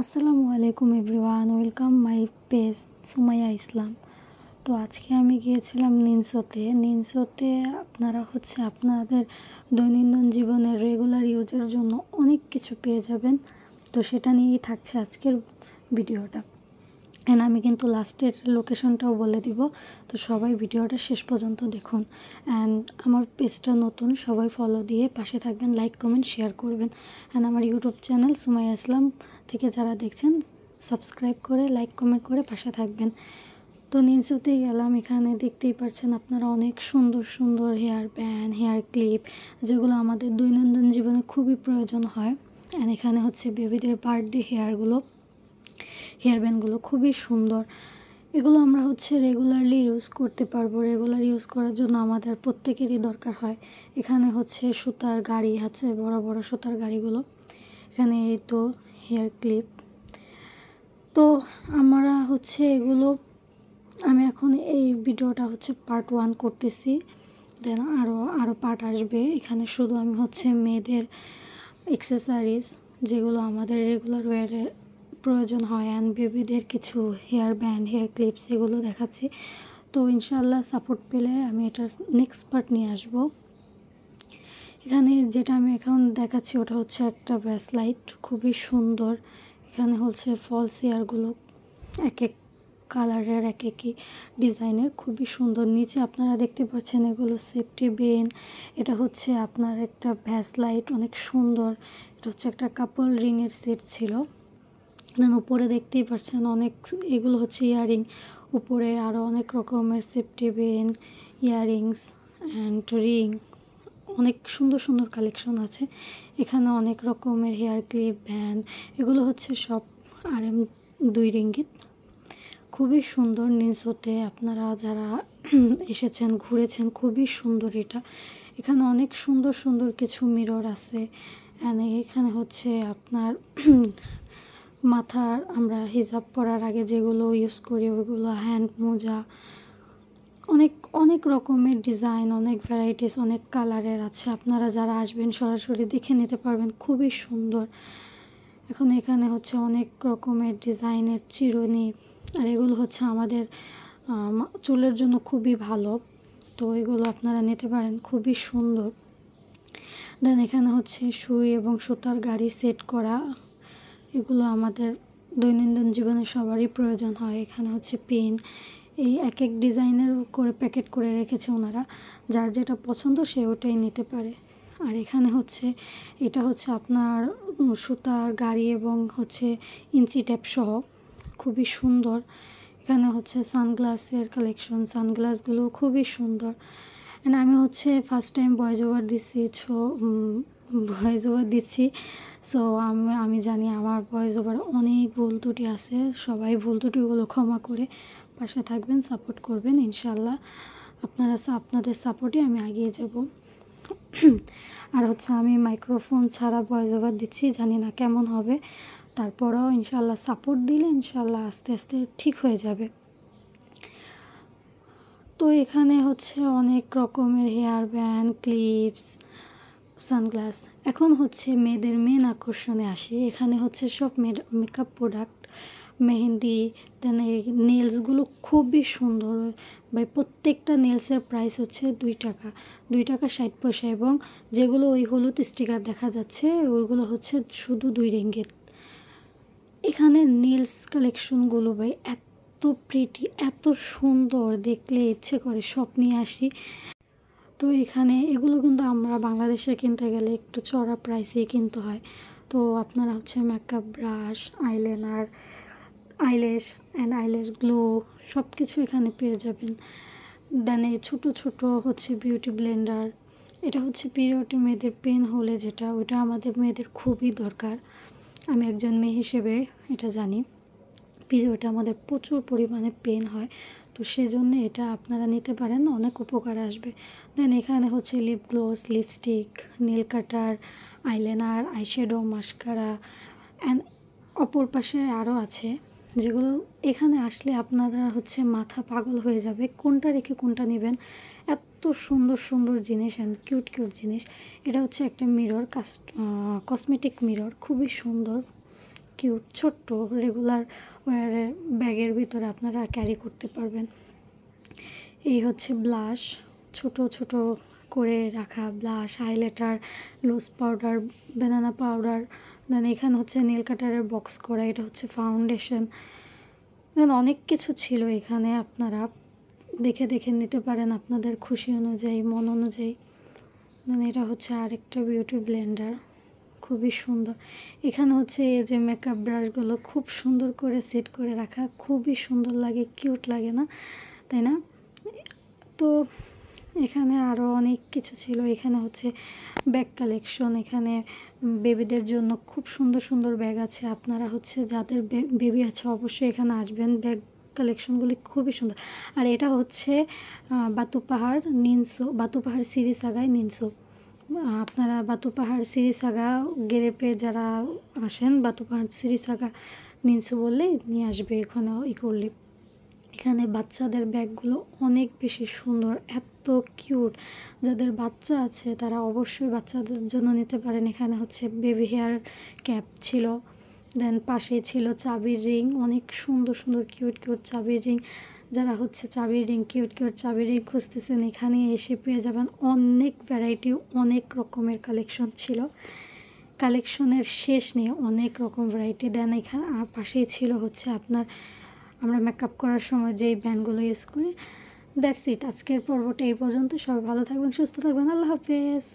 আসসালামু আলাইকুম everyone, welcome my page Sumaiya Islam. তো আজকে আমি গিয়েছিলাম নিনসোতে আপনারা আপনাদের দৈনন্দিন জীবনের রেগুলার ইউজের জন্য অনেক কিছু পেয়ে যাবেন। তো সেটা নিয়েই থাকছে আজকের ভিডিওটা। অ্যান্ড আমি কিন্তু লাস্টের লোকেশনটাও বলে দিব, তো সবাই ভিডিওটা শেষ পর্যন্ত দেখুন। অ্যান্ড আমার পেজটা নতুন, সবাই ফলো দিয়ে পাশে থাকবেন, লাইক কমেন্ট শেয়ার করবেন। অ্যান্ড আমার ইউটিউব চ্যানেল সুমাইয়া ইসলাম থেকে যারা দেখছেন সাবস্ক্রাইব করে লাইক কমেন্ট করে পাশে থাকবেন। তো নিনসোতেই গেলাম। এখানে দেখতেই পাচ্ছেন আপনারা অনেক সুন্দর সুন্দর হেয়ার ব্যান্ড, হেয়ার ক্লিপ, যেগুলো আমাদের দৈনন্দিন জীবনে খুবই প্রয়োজন হয়। অ্যান্ড এখানে বেবিদের বার্থডে হেয়ার ব্যান্ডগুলো খুবই সুন্দর। এগুলো আমরা রেগুলারলি ইউজ করতে পারবো। রেগুলার ইউজ করার জন্য আমাদের প্রত্যেকেরই দরকার হয়। এখানে সুতার গাড়ি আছে, বড় বড় সুতার গাড়িগুলো। এখানে এই তো হেয়ার ক্লিপ। তো আমরা এগুলো আমি এখন এই ভিডিওটা পার্ট 1 করতেছি, দেন আরও পার্ট আসবে। এখানে শুধু আমি মেয়েদের অ্যাক্সেসরিজ, যেগুলো আমাদের রেগুলার ওয়ারে প্রয়োজন হয়, অ্যান্ড বেবিদের কিছু হেয়ার ব্যান্ড, হেয়ার ক্লিপস, এগুলো দেখাচ্ছি। তো ইনশাআল্লাহ সাপোর্ট পেলে আমি এটার নেক্সট পার্ট নিয়ে আসবো। এখানে যেটা আমি এখন দেখাচ্ছি ওটা একটা ব্রেসলাইট, খুবই সুন্দর। এখানে ফলস হেয়ারগুলো এক এক কালারের, এক একই ডিজাইনের, খুবই সুন্দর। নিচে আপনারা দেখতে পাচ্ছেন এগুলো সেফটি বেন। এটা আপনার একটা ব্রেসলাইট, অনেক সুন্দর। এটা একটা কাপল রিংয়ের সেট ছিল। দেন উপরে দেখতেই পাচ্ছেন অনেক, এগুলো ইয়াররিং। উপরে আরও অনেক রকমের safety Ben, earrings and ring, অনেক সুন্দর সুন্দর কালেকশন আছে। এখানে অনেক রকমের হেয়ার ক্লিপ, ব্যান্ড, এগুলো সব RM 2 রিঙ্গিত। খুবই সুন্দর। নিনসোতে আপনারা যারা এসেছেন, ঘুরেছেন, খুবই সুন্দর এটা। এখানে অনেক সুন্দর সুন্দর কিছু মিরর আছে। এখানে আপনার মাথার, আমরা হিজাব পরার আগে যেগুলো ইউজ করি ওইগুলো, হ্যান্ড মোজা, অনেক অনেক রকমের ডিজাইন, অনেক ভ্যারাইটিস, অনেক কালারের আছে। আপনারা যারা আসবেন সরাসরি দেখে নিতে পারবেন, খুবই সুন্দর। এখন এখানে অনেক রকমের ডিজাইনের চিরুনি, আর এগুলো আমাদের চুলের জন্য খুবই ভালো। তো এগুলো আপনারা নিতে পারেন, খুবই সুন্দর। দেন এখানে সুই এবং সুতার গাড়ি সেট করা, এগুলো আমাদের দৈনন্দিন জীবনে সবারই প্রয়োজন হয়। এখানে পেন, এই এক এক ডিজাইনের করে প্যাকেট করে রেখেছে ওনারা, যার যেটা পছন্দ সে ওটাই নিতে পারে। আর এখানে এটা আপনার সুতার গাড়ি এবং ইঞ্চি ট্যাপ সহ, খুবই সুন্দর। এখানে সানগ্লাসের কালেকশন, সানগ্লাসগুলো খুবই সুন্দর। অ্যান্ড আমি ফার্স্ট টাইম ভয়েস ওভার দিচ্ছি। সো আমি জানি আমার ভয়েস ওভার অনেক ভুল ত্রুটি আছে। সবাই ভুল ত্রুটিগুলো ক্ষমা করে পাশে থাকবেন, সাপোর্ট করবেন। ইনশাআল্লাহ আপনাদের সাপোর্টে আমি এগিয়ে যাব। আর আমি মাইক্রোফোন ছাড়া ভয়েস ওভার দিচ্ছি, জানি না কেমন হবে। তারপরেও ইনশাআল্লাহ সাপোর্ট দিলে ইনশাআল্লাহ আস্তে আস্তে ঠিক হয়ে যাবে। তো এখানে অনেক রকমের হেয়ার ব্যান্ড, ক্লিপস, সানগ্লাস। এখন মেয়েদের মেন আকর্ষণে আসি। এখানে সব মেকআপ প্রোডাক্ট, মেহেন্দি, দেন এই নেলসগুলো খুবই সুন্দর। প্রত্যেকটা নেলসের প্রাইস 2 টাকা 60 পয়সা, এবং যেগুলো ওই হলুদ স্টিকার দেখা যাচ্ছে ওইগুলো শুধু 2 রিঙ্গিত। এখানে নেলস কালেকশনগুলো এত প্রিটি, এত সুন্দর, দেখলে ইচ্ছে করে সব নিয়ে আসি। তো এখানে এগুলো কিন্তু আমরা বাংলাদেশে কিনতে গেলে একটু চড়া প্রাইসেই কিনতে হয়। তো আপনারা makeup brush, eyeliner, eyelash and eyelash glow সব কিছু এখানে পেয়ে যাবেন। দেন এই ছোটো ছোটো বিউটি ব্লেন্ডার। এটা পিরিয়ডে মেয়েদের পেন হলে যেটা, ওইটা আমাদের মেয়েদের খুবই দরকার। আমি একজন মেয়ে হিসেবে এটা জানি, পিরিয়ডে আমাদের প্রচুর পরিমাণে পেন হয়। তো সেজন্য এটা আপনারা নিতে পারেন, অনেক উপকার আসবে। দেন এখানে lip gloss, lipstick, nail cutter, eyeliner, eyeshadow, mascara, and অপর পাশে আরও আছে, যেগুলো এখানে আসলে আপনারা মাথা পাগল হয়ে যাবে, কোনটা রেখে কোনটা নেবেন। এত সুন্দর সুন্দর জিনিস অ্যান্ড কিউট কিউট জিনিস। এটা একটা মিরর, কসমেটিক মিরর, খুবই সুন্দর। কিউট, ছোট্ট রেগুলার ওয়ারের ব্যাগের ভিতরে আপনারা ক্যারি করতে পারবেন। এই হচ্ছে ব্লাশ, ছোট ছোট করে রাখা blush, highlighter, loose powder, banana powder. Then এখানে হচ্ছে নেল কাটারের বক্স করা, এটা হচ্ছে ফাউন্ডেশন। দেন অনেক কিছু ছিল এখানে, আপনারা দেখে দেখে নিতে পারেন আপনাদের খুশি অনুযায়ী, মন অনুযায়ী। দেন এটা হচ্ছে আরেকটা বিউটি ব্লেন্ডার, খুবই সুন্দর। এখানে হচ্ছে এই যে মেকআপ ব্রাশগুলো খুব সুন্দর করে সেট করে রাখা, খুবই সুন্দর লাগে, কিউট লাগে না, তাই না? তো এখানে আরও অনেক কিছু ছিল। এখানে হচ্ছে ব্যাগ কালেকশন, এখানে বেবিদের জন্য খুব সুন্দর সুন্দর ব্যাগ আছে। আপনারা হচ্ছে যাদের বেবি আছে অবশ্যই এখানে আসবেন, ব্যাগ কালেকশনগুলি খুবই সুন্দর। আর এটা হচ্ছে বাতুপাহাড় নিনসো, বাতুপাহাড় সিরিসাগায় নিনসো। আপনারা বাতুপাহাড় সিরিসাগা গেরেপে যারা আসেন, বাতুপাহাড় সিরিসাগা নিনসো বললেই নিয়ে আসবে এখানে করলে। এখানে বাচ্চাদের ব্যাগগুলো অনেক বেশি সুন্দর, এত কিউট। যাদের বাচ্চা আছে তারা অবশ্যই বাচ্চাদের জন্য নিতে পারেন। এখানে হচ্ছে বেবি হেয়ার ক্যাপ ছিল, দেন পাশে ছিল চাবির রিং, অনেক সুন্দর সুন্দর কিউট কিউট চাবির রিং। যারা হচ্ছে চাবির রিং, কিউট কিউট চাবির রিং খুঁজতেছেন এখানে এসে পেয়ে যাবেন। অনেক ভ্যারাইটি, অনেক রকমের কালেকশন ছিল, কালেকশনের শেষ নেই, অনেক রকম ভ্যারাইটি। দেন এখানে পাশেই ছিল হচ্ছে আপনার আমরা মেকআপ করার সময় যেই ব্যান্ডগুলো ইউজ করি। দ্যাটস ইট, আজকের পর্বটা এই পর্যন্ত। সবাই ভালো থাকবেন, সুস্থ থাকবেন, আল্লাহ হাফেজ।